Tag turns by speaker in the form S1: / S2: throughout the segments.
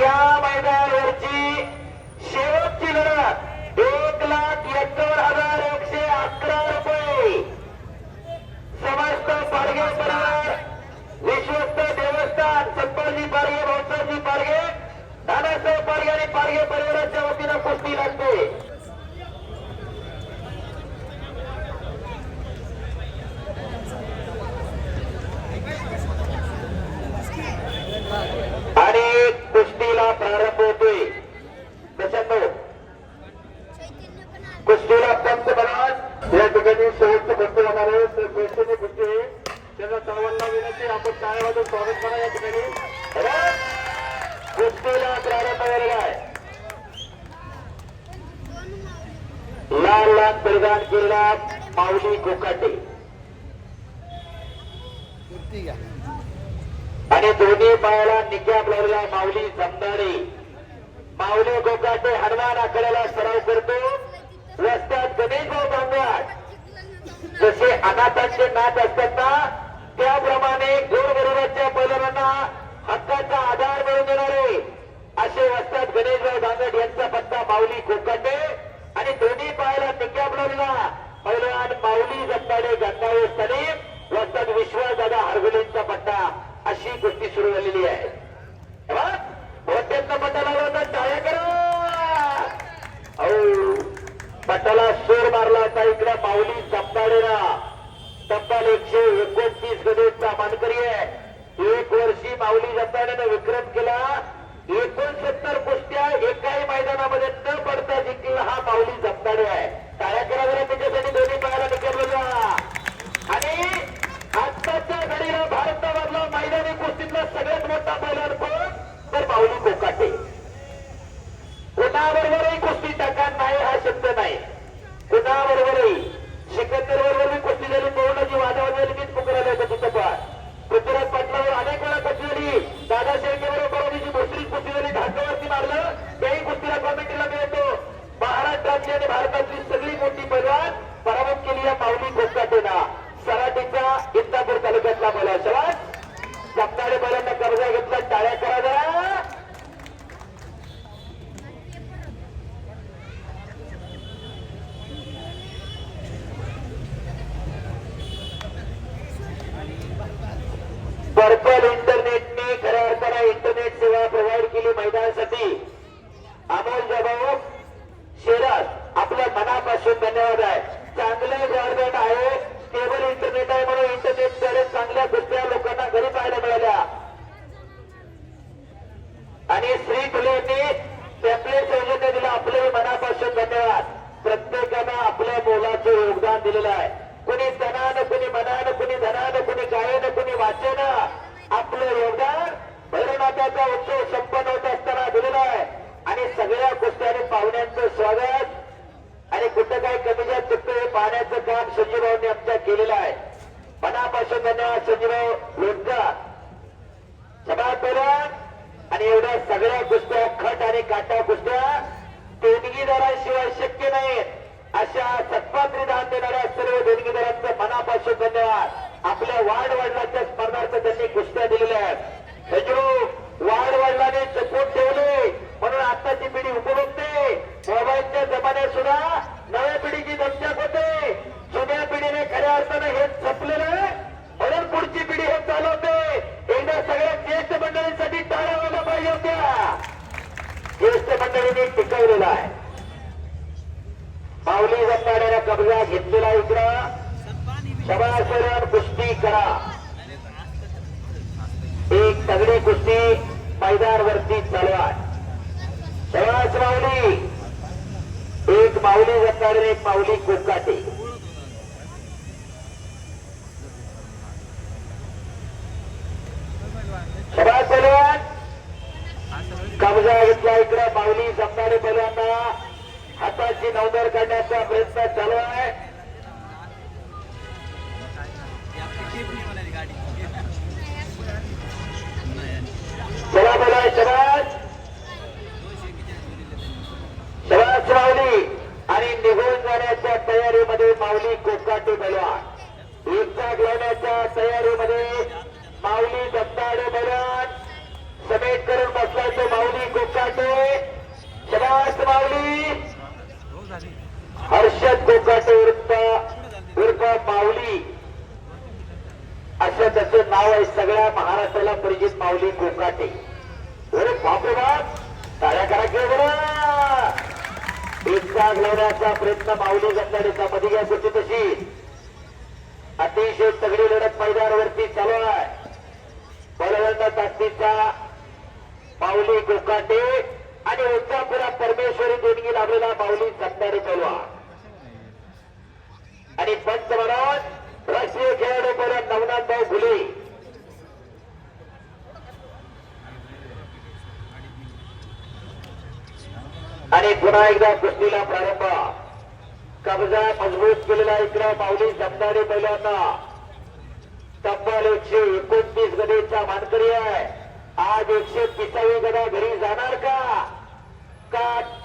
S1: या मैदानावरची शेवटची लढत 1,51,111 रुपये. समस्त पारगे परिवार, विश्वस्त देवस्थान, संभाजी पारगे, भाऊसाहेबजी पारगे, दादासाहेब पारगे आणि पारगे परिवाराच्या वतीनं कुस्ती लागते. आणि कुस्तीला प्रारंभ होतोय. त्याच्यानं कुस्तीला पंच बनास या ठिकाणी शेवटचं कुस्ती होणार आहे. पैशाची कुस्ती आहे. त्यांना सर्वांना विनंती, आपण टाळ्या वाजवून स्वागत करा. या ठिकाणी कुस्तीला प्रारंभ झालेला आहे. लाल लाल परिधान केलेला माऊली कोकाटे आणि दोन्ही पायाला निकॅप लावलेला माऊली जमदाडे. माऊली कोकाटे हनुमान आखाड्याला सराव करतो. रस्त्यात गणेशभाऊ बांगवाड जसे अनाथांचे नाथ असतात ना, त्याप्रमाणे गोरगरिबाच्या बैलांना हक्काचा आधार मिळवून देणारे असे वस्ताद गणेशभाऊ बांगड यांचा पत्ता माऊली कोकाटे आणि दोन्ही पायाला निकॅप लावलेला पैलवान माऊली जमदाडे गंगावे सलीम वस्ताद विश्वासदादा हरगुलेंचा पट्टा. अशी गोष्टी सुरू झालेली आहे. पट्टा लावला होता, टाळ्या करा. पट्टाला सूर मारला होता इकडे माऊली जमदाडेला. तब्बल 129 गदेचा मानकरी आहे. 1 वर्षी माऊली जमदाडेने विक्रम केला. 69 कुस्त्या एकाही मैदानामध्ये न पडता जिंकला हा माऊली जमदाडे आहे. टाळ्या करा जरा त्याच्यासाठी. दोन्ही पायाला निकरला आणि आत्ताच्या घडीला भारतामधला मैदानी कुस्तीतला सगळ्यात मोठा पैलवान कोण तर माऊली कोकाटे. कुणाबरोबरही कुस्ती टाका नाही हा शब्द नाही. कुणाबरोबरही सिकंदर बरोबर कुस्ती झाली, पवनाची वादावाद झाली, मीच पुकारला होता तिथं. पण पृथ्वीराज पाटलावर अनेक वेळा कुस्ती झाली. दादासाहेब बरोबर दुसरी कुस्ती झाली, ढाकावरती मारलं. त्याही कुस्तीला कॉमेंटला मिळतो. महाराष्ट्रातली आणि भारतातली सगळी मोठी पैलवान पराभूत केली या माऊली कोकाटेना. सराटीचा इंदापूर तालुक्यातला बैल सवाल जमदाडे बैलांना कब्जा घेतला. टाळ्या करा जरा. पर्पल इंटरनेटने खऱ्या अर्थाने इंटरनेट सेवा प्रोव्हाइड केली मैदानासाठी. अमोल जबाऊ शेरात आपल्या मनापासून धन्यवाद आहे. चांगले ब्रॉडबँड आहे, स्टेबल इंटरनेट आहे, म्हणून इंटरनेटद्वारे चांगल्या गोष्टी लोकांना घरी पाहायला मिळाल्या. आणि श्री फुलेंनी टॅबलेट सौजन्य दिलं. आपले मनापासून धन्यवाद. प्रत्येकानं आपल्या मोलाचं योगदान दिलेलं आहे. कुणी तनानं, कुणी मनानं, कुणी धनानं, कुणी गायनं, कुणी वाचेनं आपलं योगदान भैरवनाथाचा उत्सव संपन्न होत असताना दिलेला आहे. आणि सगळ्या कुस्त्याने पाहुण्यांचं स्वागत आणि कुठं काही कमी जास्त चुकतं हे पाहण्याचं काम संजीवभाऊंनी आमच्या केलेलं आहे. मनापासून धन्यवाद संजीवभाऊ लोणकर सभा पैलवान. आणि एवढ्या सगळ्या कुस्त्या खट आणि काटा कुस्त्या देणगीदाराशिवाय शक्य नाहीत. अशा सत्पात्री दान देणाऱ्या सर्व देणगीदारांचं मनापासून धन्यवाद. आपल्या वाढ वडिलांच्या स्पर्धार्थ त्यांनी कुस्त्या दिलेल्या आहेत. संजीव वाढ वडिलांनी जपून ठेवले म्हणून आताची पिढी उपभोगते. मोबाईलच्या जमान्यात सुद्धा नव्या पिढीची दमछाक होते. जुन्या पिढीने खऱ्या अर्थाने हे संपलेलं म्हणून पुढची पिढी हे चालवते. एकदा सगळ्या ज्येष्ठ मंडळींसाठी टाळ्या व्हायला पाहिजे होत्या. ज्येष्ठ मंडळींनी टिकवलेला आहे. माऊली जमदाड्याला कब्जा घेतलेला इकडं सभासदांवर कुस्ती करा. एक तगडी कुस्ती मैदानावरती चालवा. सवास माऊली, एक माऊली जमदाडे, एक माऊली कोकाटे. सभा पैलवान कब्जा घेतला इकडे माऊली जमदाडे पैलवांना हाताची नवदर काढण्याचा प्रयत्न चालू आहे. चला बोला शबाज शबाज माऊली. आणि निघून जाण्याच्या तयारीमध्ये माऊली कोकाटे पैलवान. एक चाक लावण्याच्या तयारीमध्ये माऊली जमदाडे पैलवान. समेट करून बसला तो माऊली हर्षद कोकाटे उर्फ माऊली असं त्याचं नाव आहे. सगळ्या महाराष्ट्राला परिचित माऊली कोकाटे. अरे बापरे बाप, टाळ्या करा की बरं. एकचा घडवण्याचा प्रयत्न माऊली गंधाडेचा मध्ये घ्या होती तशी. अतिशय तगडी लढत मैदानावरती चालू आहे. बलवंत ताकदीचा माऊली कोकाटे आणि उच्चापुरा परमेश्वरी देणगी लाभलेला माऊली गंधाडे पैलवान. आणि पंच म्हणून राष्ट्रीय खेळाडू पैलवान नवनाथभाऊ फुले. आणि पुन्हा एकदा कुस्तीला प्रारंभ. कब्जा मजबूत केलेला इकडे माऊली गंधाडे पैलवान तब्बल 129 गदेचा मानकरी आहे. आज 130वी गदा घरी जाणार का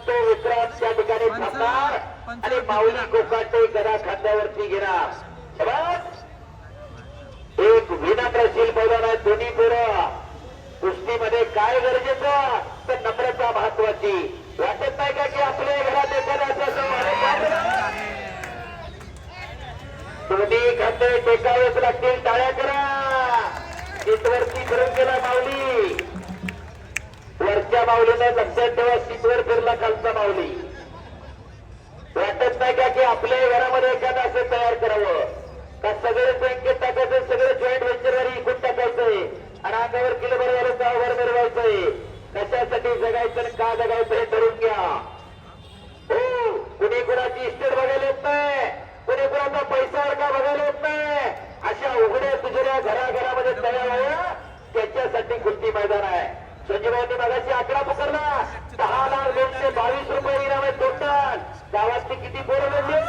S1: तो विक्रम त्या ठिकाणी थांबणार आणि माऊली कोकाटे गदा खांद्यावरती घेणार. एक विनम्रशील पैलवान आहे. दोन्ही पोरं कुस्तीमध्ये काय गरजेचं तर नम्रता महत्वाची. वाटत नाही का की आपल्या घरात एखादा दोन्ही खांदे टेकावेच लागतील. टाळ्या करा. सीटवरती फिरून गेला माऊली. वरच्या माऊलीने लक्षात ठेवा, सीटवर फिरला खालचा माऊली. वाटत नाही का की आपल्या घरामध्ये एखादा असं तयार करावं का सगळं बँकेत टाकायचं, सगळं जॉईंट व्हेंचरवर इकून टाकायचंय आणि अंगावर किलो बरोबर गावावर मिरवायचंय. कशासाठी जगायचं आणि का जगायचं हे ठरवून घ्या. हो, कुणी कुणाची इस्टेट बघायला येत नाही, कुणी कुणाचा पैसा का बघायला येत नाही. अशा उघड्या तुझ्या घराघरामध्ये तयार व्हावं त्याच्यासाठी कुस्ती मैदान आहे. संजीवनी मगाशी आकडा पकडला. 10,222 रुपये इनाम आहे टोटल. गावातली किती पोरं म्हणजे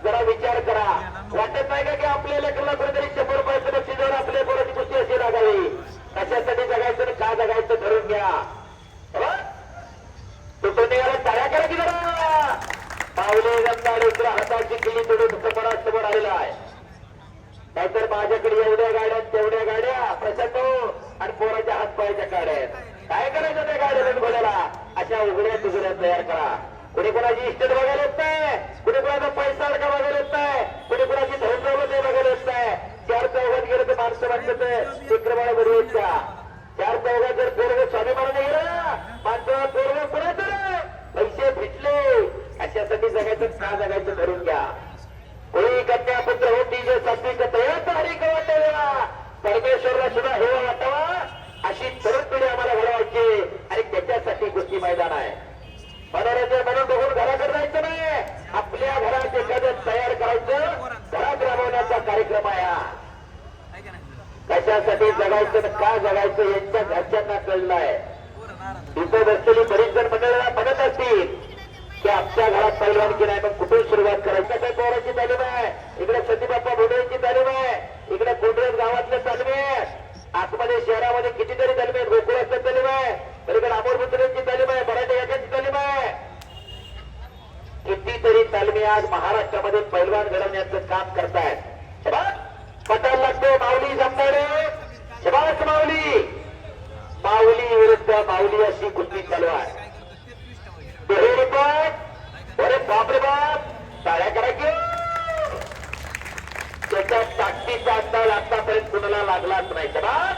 S1: जरा विचार करा. वाटत नाही का की आपल्या लेकरला कुठेतरी 100 रुपयाचं बक्षीस देऊन आपल्या पोराची कुस्ती अशी लागावी. कशासाठी जगायचं का जगायचं ठरवून घ्या. तुटून निघाला. टाळ्या करा की जरा. माऊली गंधाडेच्या हाताची किल्ली तोडून समोर आलेला आहे. नाहीतर माझ्याकडे एवढ्या गाड्या तेवढ्या गाड्या प्रचंड आणि पोराच्या हातपायच्या गाड्या आहेत. काय करायचं त्या गाड्या बोलायला. अशा उघड्या तुघड्या तयार करा. कुणी कोणाची इस्टेट बघायला येत नाही, कुणी कोणाचा पैसा अडका बघायला येत नाही, कुणी कोणाची धनदौलत बघायला येत नाही. 4 चौघात गेलं तर माणसं म्हणतात विक्रमाला बरोबरच्या 4 चौघात जर पोरग स्वाभिमानाने गेला माणसं पोरग कुणाचं पैसे फिटले. अशासाठी जगायचं का जगायचं ठरवून घ्या. कोणी कन्या पुत्र होती जे सात्विक तयार हरी वाटावा. परमेश्वरला सुद्धा हे वाटावा अशी तरुण पिढी आम्हाला घडवायची आणि त्याच्यासाठी कुस्ती मैदान आहे. मनोरंजन म्हणून बघून घराकडे जायचं नाही. आपल्या घरात एखादं तयार करायचं, घरात राबवण्याचा कार्यक्रम आहे. कशासाठी जगायचं का जगायचं यांच्या घरच्यांना कळलं आहे. इथं बसलेली बरीच जण मंडळाला म्हणत असतील की आमच्या घरात पैलवानगी नाही, मग कुठून सुरुवात करायची. काही पोराची तालीम आहे, इकडे सतीबाप्पा भोंडळेची तालीम आहे, इकडे कोंडरेज गावातल्या तालीम आहे, आतमध्ये शहरामध्ये कितीतरी तालीम आहेत. गोकुळाचं तालीम आहे, इकडे अमोरपुत्रांची तालीम आहे, मराठी याच्याची तालीम आहे. कितीतरी तालमी आज महाराष्ट्रामध्ये पैलवान घडवण्याचं काम करतायत. पटायला लागतो माऊली जमणारे. शबास माऊली. माऊली विरुद्ध माऊली अशी कुस्ती चालू आहे. अरे बापरे बाप, टाळ्या करा की. त्याच्या ताकदीचा अंदाज आतापर्यंत कुणाला लागलाच नाही. शबास.